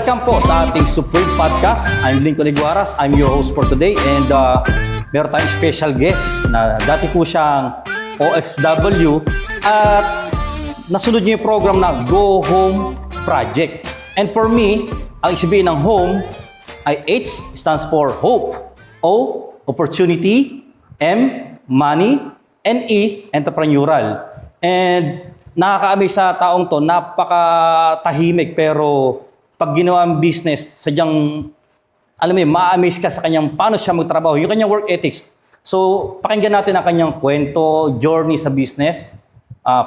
Welcome po sa ating Supreme Podcast. I'm Lincoln Iguaras. I'm your host for today and meron tayong special guest na dati po siyang OFW at nasunod niya yung program na Go Home Project. And for me, ang isabihin ng home ay H stands for hope, O, opportunity, M, money, and E, entrepreneurial. And nakaka-amaze sa taong to, napakatahimik pero pag ginawa ang business, sadyang, alam mo yun, ma-amaze ka sa kanyang paano siya magtrabaho, yung kanyang work ethics. So, pakinggan natin ang kanyang kwento, journey sa business.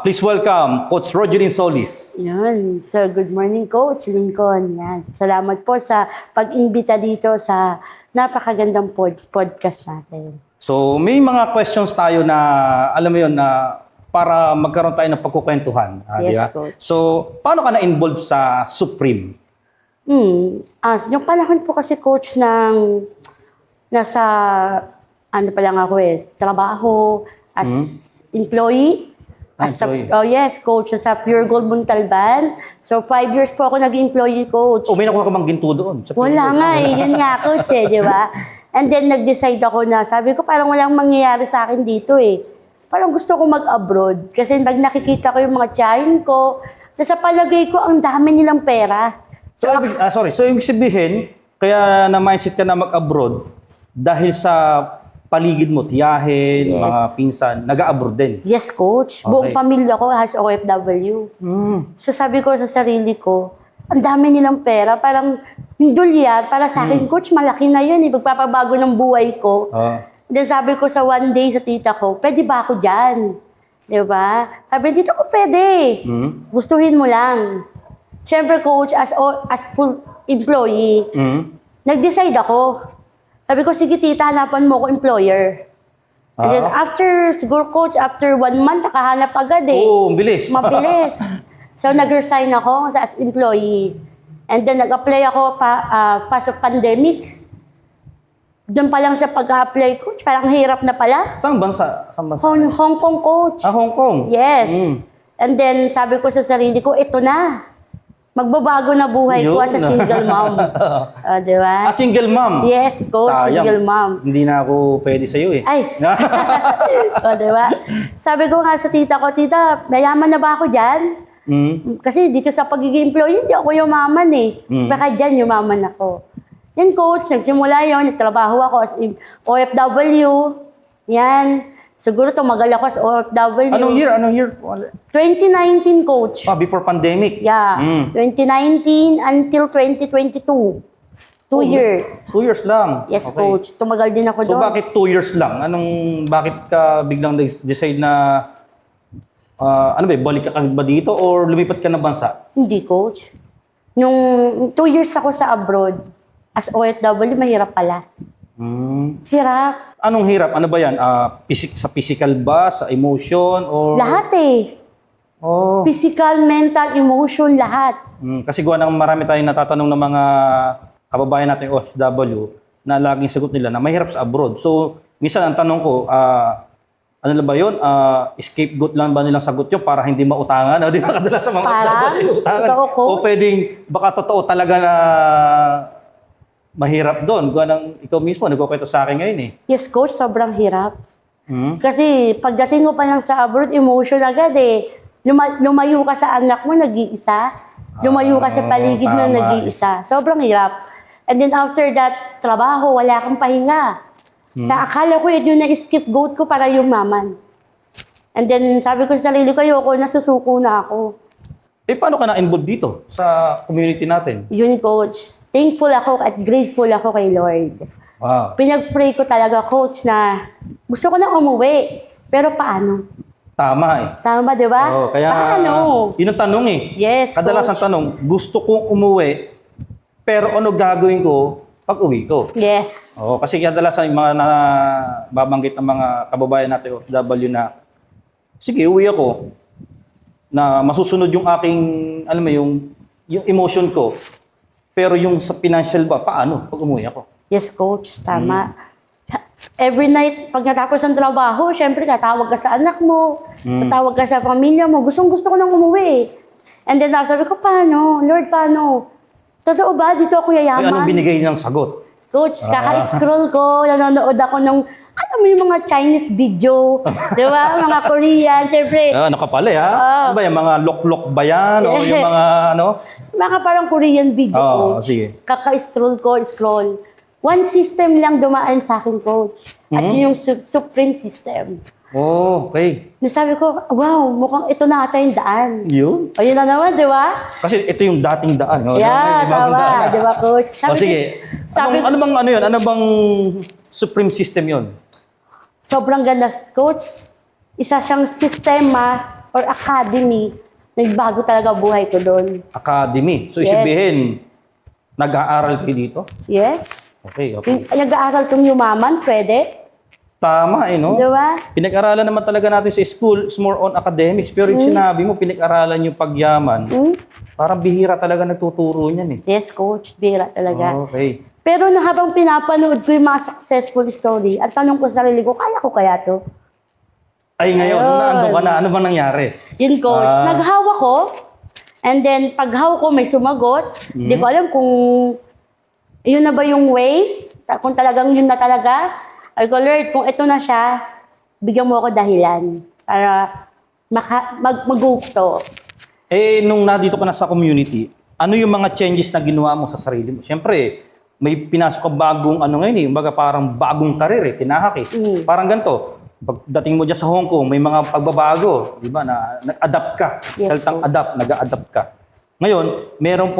Please welcome Coach Rogeline Solis. Yan. So, good morning, Coach Lincoln. Yan. Salamat po sa pag-imbita dito sa napakagandang podcast natin. So, may mga questions tayo na, alam mo yun, na para magkaroon tayo ng pagkukwentuhan. Yes, diba? Coach. So, paano ka na-involve sa Supreme? Yung panahon po kasi, Coach, ng nasa, ano pa lang ako trabaho, as employee. Yes, Coach, sa Pure Gold Montalban. So, 5 years po ako nag-employee, Coach. O, may nakuha ka bang ginto doon? Wala nga yun nga, Coach, di ba? And then, nag-decide ako na, sabi ko, parang walang mangyayari sa akin dito Parang gusto ko mag-abroad. Kasi pag nakikita ko yung mga tiyahin ko, sa palagay ko, ang dami nilang pera. So, ibig sabihin, kaya na-mindset ka na mag-abroad dahil sa paligid mo, tiyahin, Yes. mga pinsan, nag-abroad din. Yes, Coach. Okay. Buong pamilya ko has OFW. So sabi ko sa sarili ko, ang dami nilang pera. Parang yung dolyar, para sa akin, Coach, malaki na yun. Magpapabago ng buhay ko. Then sabi ko sa one day sa tita ko, pwede ba ako dyan? Diba? Sabi, tita ko, pwede. Gustuhin mo lang. Siyempre, Coach, as full employee, nag-decide ako. Sabi ko, sige tita, hanapan mo ako employer. And then after, siguro Coach, after 1 month, nakahanap agad Oo, bilis. Mabilis. So, nag-resign ako as employee. And then, nag-apply ako pasok pandemic. Doon pa lang sa pag-apply, Coach, parang hirap na pala. Saan bansa? Hong Kong, Coach. Hong Kong? Yes. And then, sabi ko sa sarili ko, ito na. Magbabago na buhay ko as a single mom. Di ba? Single mom? Yes, Coach, Sayang. single mom. Hindi na ako pwede sa'yo Ay! Di ba? Sabi ko nga sa tita ko, tita, mayaman na ba ako dyan? Kasi dito sa pagiging employee, hindi ako yumaman Baka dyan yumaman ako. Yan, Coach, nagsimula yun, nagtrabaho ako as OFW. Yan. Siguro tumagal ako as OFW. Anong year? 2019, Coach. Before pandemic? Yeah. 2019 until 2022. 2 years. 2 years lang? Yes, Okay. Coach. Tumagal din ako So doon. bakit 2 years lang? Bakit ka biglang decide na, balik ka ba dito or lumipat ka na bansa? Hindi, Coach. Nung 2 years ako sa abroad, as OFW, mahirap pala. Hirap. Anong hirap? Ano ba yan? Sa physical ba? Sa emotion? Or... Lahat Oh. Physical, mental, emotion, lahat. Kasi gawa ng marami tayong natatanong ng mga kababayan natin OFW na laging sagot nila na mahirap sa abroad. So, minsan ang tanong ko, ano na ba yun? Scapegoat lang ba nilang sagot yun para hindi mautangan? Di ba kadalasan sa mga OFW utangan? Totoo, Coach. O pwedeng, baka totoo talaga na mahirap doon. Gawa ng ikaw mismo, nagkukwento sa akin ngayon Yes, Coach, sobrang hirap. Kasi pagdating mo pa lang sa abroad, emotion agad Lumayo ka sa anak mo, nag-iisa. Lumayo ka sa paligid mo, nag-iisa. Sobrang hirap. And then after that, trabaho, wala kang pahinga. Sa akala ko, yun na scapegoat ko para yumaman. And then sabi ko sa sarili ko, ayoko, nasusuko na ako. Paano ka na-involve dito sa community natin? Yun, Coach. Thankful ako at grateful ako kay Lord. Wow. Pinag-pray ko talaga, Coach, na gusto ko na umuwi. Pero paano? Tama Tama, di ba? Oo, kaya paano? yun ang tanong Yes, Kadalasan Coach. tanong, gusto kong umuwi, pero ano gagawin ko pag uwi ko? Yes. Kasi kadalasan yung mga babanggit ng mga kababayan natin OFW na, sige, uwi ako, na masusunod yung aking, alam mo, yung emotion ko, pero yung sa financial ba, paano pag umuwi ako? Yes, Coach. Tama. Every night, pag natapos ng trabaho, syempre tatawag ka sa anak mo, tatawag ka sa pamilya mo, gustong-gusto ko nang umuwi. And then sabi ko, paano? Lord, paano? Totoo ba? Dito ako Ay, yayaman. anong binigay ng sagot? Coach, kaka-scroll ko, nanonood ako ng, alam mo yung mga Chinese video, di ba? Mga Korean, syempre. Ano ka pala, ha? Ano ba yung mga lok-lok ba yan? O yung mga ano? Mga parang Korean video, coach. Sige. Kaka-scroll ko, scroll. One system lang dumaan sa akin, coach. At yun yung Supreme System. Oh, okay. Nasabi ko, wow, mukhang ito na ata yung daan. Yun. O yun na naman, di ba? Kasi ito yung dating daan. No? Yeah, Yung bagong daan tama. na. Di ba, coach? O sige. Ano bang ano yun? Ano bang supreme system yun? Sobrang ganda, coach. Isa siyang sistema or academy. Nagbago talaga buhay ko doon. Academy. So, Yes. isibihin, nag-aaral kayo dito? Yes. Okay, okay. Nag-aaral kong yumaman, pwede. Tama, no? Di ba? Pinag-aralan naman talaga natin sa school, it's more on academics. Pero yung sinabi mo, pinag-aralan yung pagyaman, parang bihira talaga nagtuturo niyan eh. Yes, coach. Bira talaga. Okay. Pero na habang pinapanood ko yung mga successful story, at tanong ko sa sarili ko, kaya ko kaya to? Ay, ngayon, Ayun. naandun ka na, ano ba nangyari? Yun, coach. Naghawa ko, and then paghawa ko may sumagot. Hindi ko alam kung yun na ba yung way, kung talagang yun na talaga. Ay ko, Lord, kung ito na siya, bigyan mo ako dahilan para mag-go. Eh, nung nandito ka na sa community, ano yung mga changes na ginawa mo sa sarili mo? Siyempre, may pinasok ka bagong ano ngayon eh, kumbaga parang bagong karir eh, tinahak eh. Parang ganito, pagdating mo dyan sa Hong Kong, may mga pagbabago, di ba, na nag-adapt ka. Yes, Salitang adapt, nag-adapt ka. Ngayon, meron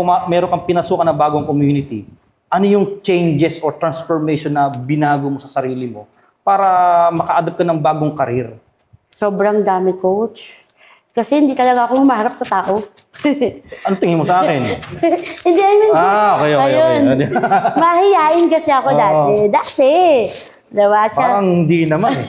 kang pinasukan na bagong community. Ano yung changes or transformation na binago mo sa sarili mo para maka-adapt ka ng bagong karir? Sobrang dami, coach. Kasi hindi talaga ako humarap sa tao. Ano tingin mo sa akin? Hindi, I mean, Okay. ayun. Mahihain kasi ako dati. Diba? Parang hindi naman eh.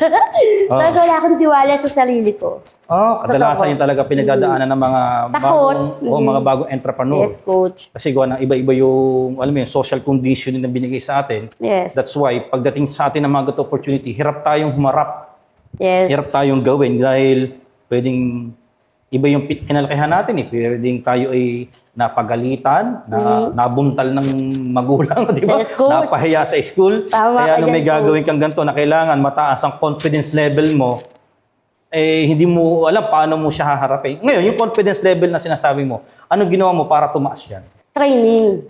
Tapos wala akong tiwala sa sarili ko. Kadalasan yung talaga pinagdadaanan ng mga Takot. mga bagong entrepreneur. Yes, coach. Kasi gawa ng iba-iba yung, alam mo yun, social condition na binigay sa atin. Yes. That's why, pagdating sa atin ng mga ganito opportunity, hirap tayong humarap. Yes. Hirap tayong gawin dahil pwedeng iba yung kinalakihan natin eh. Pwedeng tayo ay napagalitan, nabuntal ng magulang, di ba? Yes, coach. Napahiya sa school. Tama Kaya ka nung dyan, may gagawin kang ganito na kailangan mataas ang confidence level mo, eh hindi mo alam paano mo siya haharapin. Ngayon, yung confidence level na sinasabi mo, anong ginawa mo para tumaas yan? Training.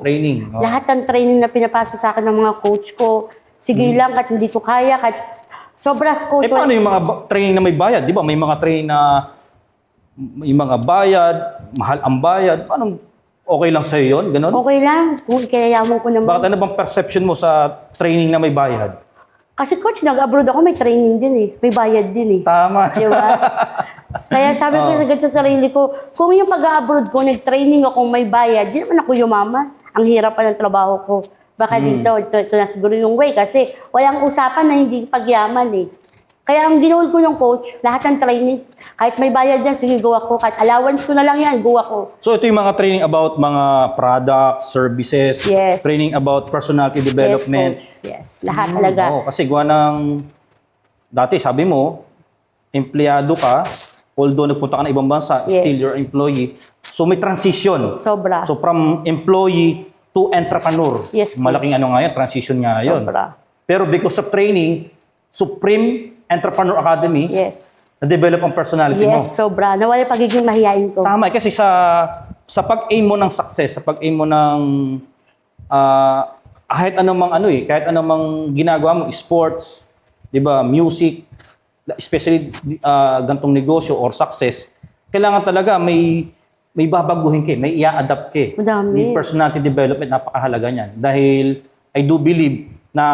Training. Lahat ng training na pinapasa sa akin ng mga coach ko, sige lang, kahit hindi ko kaya, kahit sobra coach. Paano yung mga training na may bayad? Di ba? May mga training na may mga bayad, mahal ang bayad. Paano okay lang sa'yo yun? Ganon? Okay lang, kung ikayayaman ko naman. Bakit ano bang perception mo sa training na may bayad? Kasi coach, nag-abroad ako, may training din eh. May bayad din eh. Tama. Di ba? Kaya sabi ko agad sa sarili ko, kung yung pag-abroad ko, nag-training ako may bayad, di naman ako yumaman. Ang hirap pa ng trabaho ko. Baka dito, ito na siguro yung way kasi walang usapan na hindi pagyaman eh. Kaya ang ginoon ko yung coach, lahat ng training, kahit may bayad yan, sige, go ako. Kahit allowance ko na lang yan, go ako. So ito yung mga training about mga products, services, Yes. training about personality development. Yes, coach. Yes, lahat talaga. Kasi gawa ng, dati sabi mo, empleyado ka, although nagpunta ka na ibang bansa, Yes. still you're employee. So may transition. Sobra. So from employee to entrepreneur. Yes, coach. Malaking ano nga yun, transition nga yun. Sobra. Pero because of training, Supreme Entrepreneur Academy, Yes. na-develop ang personality mo. Yes, sobra. Nawala yung pagiging mahihain ko. Tama, kasi sa pag-aim mo ng success, sa pag-aim mo ng kahit anumang kahit anumang ginagawa mo, sports, 'di ba, music, especially gantong negosyo or success, kailangan talaga may babaguhin ka, may i-adapt ka. Madami. Yung personality development, napakahalaga niyan. Dahil I do believe na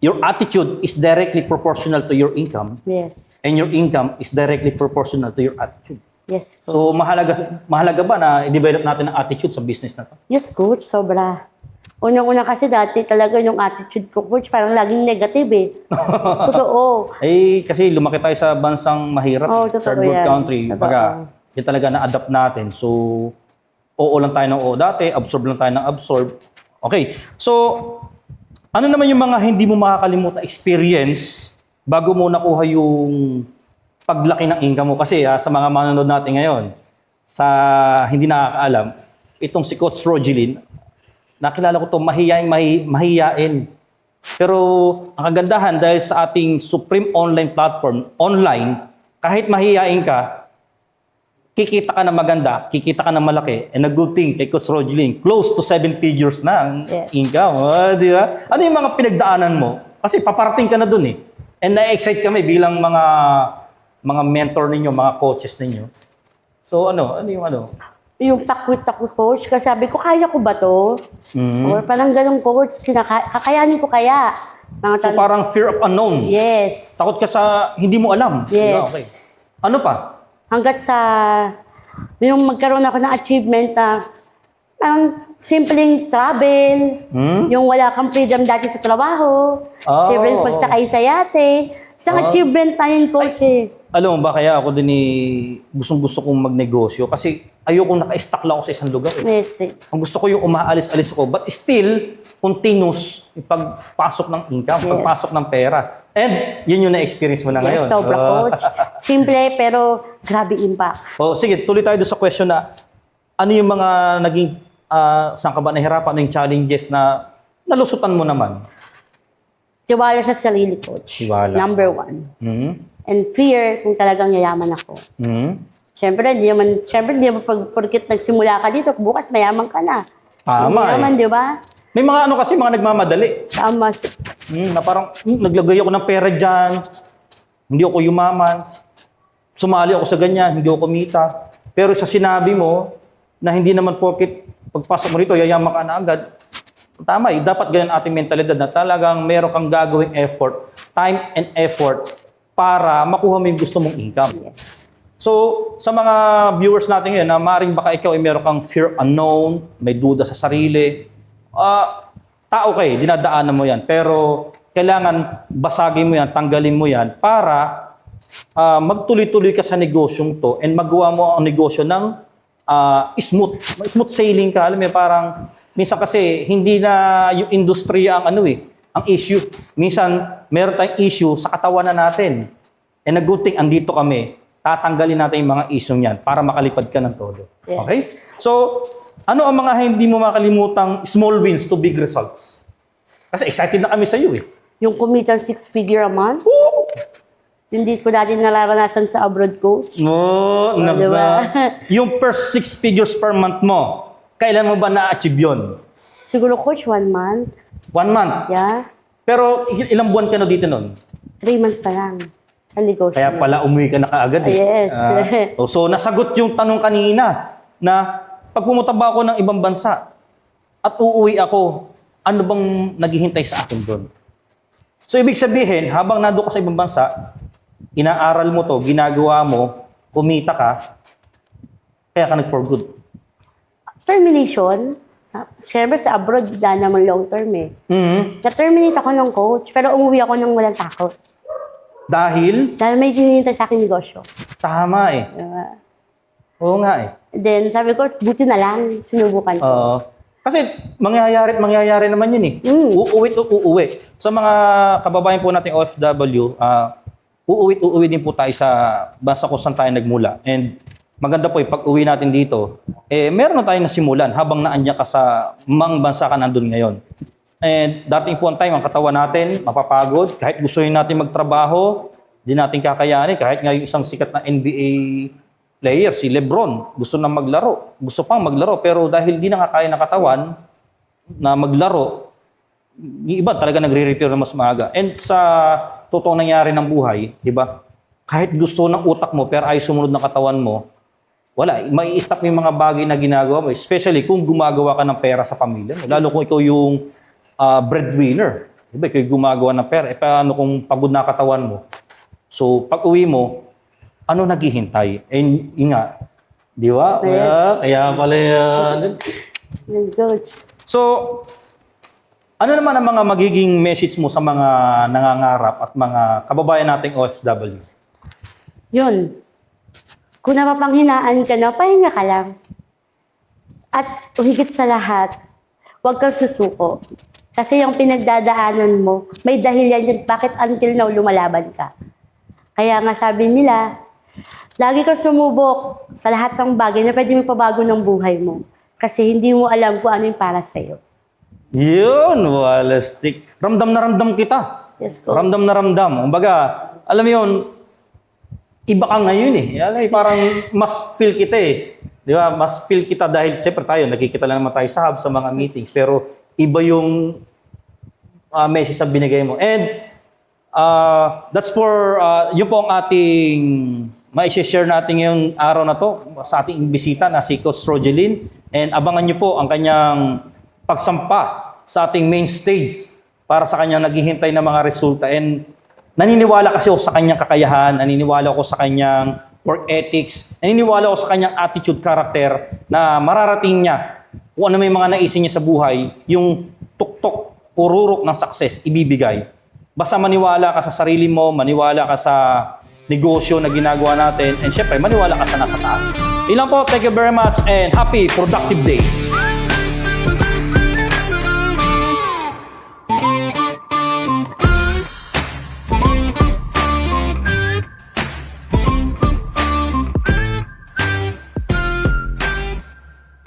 your attitude is directly proportional to your income. Yes. And your income is directly proportional to your attitude. Yes, coach. So, mahalaga ba na i-develop natin ang attitude sa business na to? Yes, coach. Sobra. Unang-una kasi dati talaga yung attitude ko, coach, parang laging negative eh. Totoo. Eh, kasi lumaki tayo sa bansang mahirap, Totoo third world yan. country. Totoo. Baga, yun talaga na-adapt natin. So, oo lang tayo ng oo dati, absorb lang tayo ng absorb. Okay, so, ano naman yung mga hindi mo makakalimutan experience bago mo nakuha yung paglaki ng income mo? Kasi sa mga manonood natin ngayon, sa hindi nakakaalam, itong si Coach Rogelin, nakilala ko to mahiyain. Pero ang kagandahan dahil sa ating Supreme Online Platform, online, kahit mahiyain ka, kikita ka na maganda, kikita ka na malaki. And a good thing kay Coach Rogelin, close to 7 figures na ang income. Di ba? Ano yung mga pinagdaanan mo? Kasi paparating ka na dun eh. And na-excite kami bilang mga mentor ninyo, mga coaches ninyo. So ano yung ano? Yung takot coach, kasi sabi ko, kaya ko ba to? Or parang ganun coach, kakayanin ko kaya? So parang fear of unknown. Yes. Takot ka sa hindi mo alam. Yes. Diba? Okay. Ano pa? Hanggat sa, yung magkaroon ako ng achievement na, parang simpleng travel, yung wala kang freedom dati sa trabaho, simpleng pagsakay sa yate. Isang achievement na yun, coach eh. Alam mo ba, kaya ako din gustong-gusto kong magnegosyo kasi ayoko naka-stuck lang ako sa isang lugar. Yes, eh. Ang gusto ko yung umaalis-alis ako, but still, continuous yung pagpasok ng income, pagpasok ng pera. And yun yung na-experience mo na ngayon. Yes, sobra, coach. Simple, pero grabe impact. Sige, tuloy tayo doon sa question na ano yung mga naging, saan ka ba nahirapan, yung challenges na nalusutan mo naman? Tiwala sa sarili, coach. Tiwala. Number 1. And fear kung talagang yayaman ako. Siyempre, di naman porkit nagsimula ka dito, bukas mayaman ka na. Tama mayaman, di ba? May mga kasi, mga nagmamadali. Tama. Na parang, naglagay ako ng pera dyan, hindi ako yumaman, sumali ako sa ganyan, hindi ako kumita. Pero sa sinabi mo, na hindi naman porkit pagpasok mo rito, yayaman ka na agad. Tama dapat ganyan ating mentalidad na talagang meron kang gagawing effort, time and effort, para makuha mo yung gusto mong income. Yes. So, sa mga viewers natin ngayon, na maaaring baka ikaw ay meron kang fear unknown, may duda sa sarili, tao kayo, dinadaanan mo yan. Pero, kailangan basagin mo yan, tanggalin mo yan, para magtuloy-tuloy ka sa negosyong to and magawa mo ang negosyo ng smooth sailing ka. Alam mo, parang, minsan kasi, hindi na yung industriya ang issue. Minsan, meron tayong issue sa katawan na natin. And a good thing, andito kami. Tatanggalin natin yung mga issue niyan para makalipad ka ng todo. Yes. Okay? So, ano ang mga hindi mo makalimutang small wins to big results? Kasi excited na kami sa iyo eh. Yung kumita 6-figure a month, Woo! hindi ko dati nararanasan sa abroad, coach. Diba? Yung first 6 figures per month mo, kailan mo ba na-achieve yun? Siguro, coach, 1 month. 1 month? Yeah. Pero ilang buwan ka na dito nun? 3 months na lang. Sa negosyo. Kaya pala umuwi ka na kaagad eh. Yes. So nasagot yung tanong kanina na pag pumunta ba ako ng ibang bansa at uuwi ako, ano bang naghihintay sa akin doon? So ibig sabihin, habang nando ka sa ibang bansa, inaaral mo to, ginagawa mo, kumita ka, kaya ka nag-for good. Termination, siyempre sa abroad, wala naman long term eh. Na-terminate ako ng coach, pero umuwi ako ng walang takot. Dahil? Dahil may hinihintay sa akin negosyo. Tama eh. Oo nga eh. Then sabi ko, buti na lang, sinubukan ko. Kasi mangyayari naman yun eh. Uuwi. Sa mga kababayan po nating OFW, uuwi din po tayo sa bansa kung saan tayo nagmula. And maganda po pag uwi natin dito, meron na tayong nasimulan habang naanya ka sa mang bansa ka nandun ngayon. And dating po ang time, ang katawan natin, mapapagod. Kahit gusto natin magtrabaho, di natin kakayanin. Kahit nga yung isang sikat na NBA player, si Lebron, gusto na maglaro. Gusto pang maglaro, pero dahil di nakakaya ng katawan na maglaro, yung iba talaga nagre-retire na mas maaga. And sa totoong nangyari ng buhay, di ba? Kahit gusto ng utak mo, pero ay sumunod ng katawan mo, wala. May stop yung mga bagay na ginagawa mo. Especially kung gumagawa ka ng pera sa pamilya mo. Lalo kung ikaw yung breadwinner. Diba? Ikaw yung gumagawa ng pera. Paano kung pagod na katawan mo? So, pag uwi mo, ano naghihintay? Yun nga. Di ba? Yes. Kaya pala yan. So, ano naman ang mga magiging message mo sa mga nangangarap at mga kababayan nating OFW? Yun. Kung napapanghinaan ka na, pahinga ka lang. At higit sa lahat, huwag kang susuko. Kasi yung pinagdadaanan mo, may dahilan yan bakit until now lumalaban ka. Kaya nga sabi nila, lagi kang sumubok sa lahat ng bagay na pwede mo pabago ng buhay mo. Kasi hindi mo alam kung ano yung para sa'yo. Yun, Walastik. Ramdam na ramdam kita. Yes po. Ramdam na ramdam. Kumbaga, alam mo yun, iba ka ngayon eh. Alay, parang mas feel kita eh. Di ba? Mas feel kita dahil siyempre tayo, nakikita lang naman tayo sa hub, sa mga meetings. Pero iba yung message na binigay mo. And that's for, yun po ang ating ma-share natin yung araw na to sa ating bisita na si Coach Rogelyn. And abangan nyo po ang kanyang pagsampa sa ating main stage para sa kanyang naghihintay na mga resulta. And naniniwala kasi ako sa kanyang kakayahan, naniniwala ako sa kanyang work ethics, naniniwala ako sa kanyang attitude, character na mararating niya kung ano may mga naisin niya sa buhay, yung tuktok, pururok ng success, ibibigay. Basta maniwala ka sa sarili mo, maniwala ka sa negosyo na ginagawa natin, and syempre, maniwala ka sa nasa taas. Ilan po, thank you very much, and happy productive day!